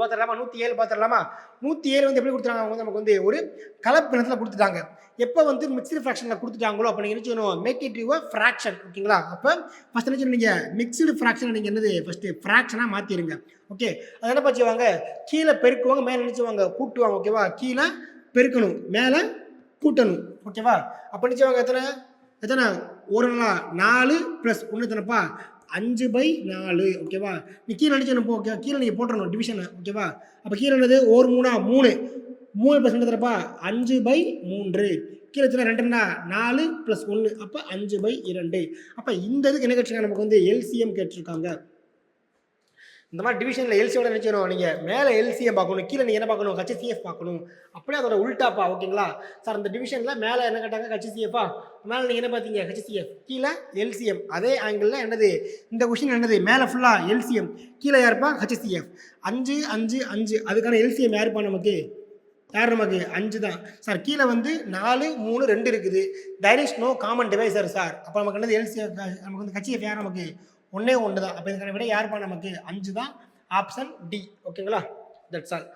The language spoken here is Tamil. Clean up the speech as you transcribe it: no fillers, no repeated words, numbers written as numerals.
பார்த்துடலாமா? 107 பார்த்துடலாமா? 107 வந்து எப்படி கொடுத்துறாங்க? அவங்க வந்து நமக்கு வந்து ஒரு கலப்பினத்தில் கொடுத்துட்டாங்க. எப்போ வந்து மிக்ஸ்டு ஃப்ராக்ஷனில் கொடுத்துட்டாங்களோ அப்போ நீங்கள் என்ன செய்யணும்? Make it you fraction. ஓகேங்களா? அப்போ ஃபஸ்ட் என்ன செய்யணும்? நீங்கள் மிக்ஸ்டு ஃப்ராக்ஷனை நீங்கள் என்னது ஃபஸ்ட்டு ஃப்ராக்ஷனாக மாற்றிடுங்க. ஓகே, அது என்ன பண்ணுவாங்க? கீழே பெருக்குவாங்க, மேலே நினச்சிவாங்க கூட்டுவாங்க. ஓகேவா? கீழே பெருக்கணும், மேலே கூட்டணும். ஓகேவா? அப்போ நினச்சிவாங்க எத்தனை எத்தனை? ஒரு நாள் 4 + 1 எத்தனைப்பா? 5/4. ஓகேவா? நீ கீழே நினச்சணும். ஓகே, கீழே நீங்கள் போட்டுறணும் டிவிஷனை. ஓகேவா? அப்போ கீழே என்னது? ஒரு 3 3 3 + 2 எத்தனைப்பா? 5/3. கீழே எத்தனை? 2ன்னா 4 + 1 அப்போ 5/2. அப்போ இந்த இதுக்கு என்ன கேட்டிருக்காங்க? நமக்கு வந்து எல்சிஎம் கேட்டிருக்காங்க. இந்த மாதிரி டிவிஷனில் எல்சியோட நினைச்சிடும். நீங்கள் மேலே எல்சிஎம் பார்க்கணும், கீழே நீங்கள் என்ன பார்க்கணும்? ஹச்சிஎஃப் பார்க்கணும். அப்படியே அதோட உல்டாப்பா. ஓகேங்களா சார்? இந்த டிவிஷனில் மேலே என்ன கேட்டாங்க? ஹச்சிஎஃப்பா. மேலே நீங்கள் என்ன பார்த்தீங்க? ஹச்சிஎஃப், கீழே எல்சிஎம். அதே ஆங்கிளில் என்னது இந்த கொஷின்? என்னது? மேலே ஃபுல்லாக எல்சிஎம், கீழே யாருப்பா? ஹச்சிஎஃப். 5 5 5 அதுக்கான எல்சிஎம் யாருப்பா? நமக்கு யார்? நமக்கு 5 தான் சார். கீழே வந்து 4 3 2 இருக்குது. There is no common divisor sir. அப்போ நமக்கு என்னது? எல்சிஎஃப் நமக்கு வந்து ஹச்சிஎஃப் யார்? நமக்கு 1 தான். அப்போ இதுக்கான விட யாருப்பா? நமக்கு 5 தான். Option D. ஓகேங்களா? That's all.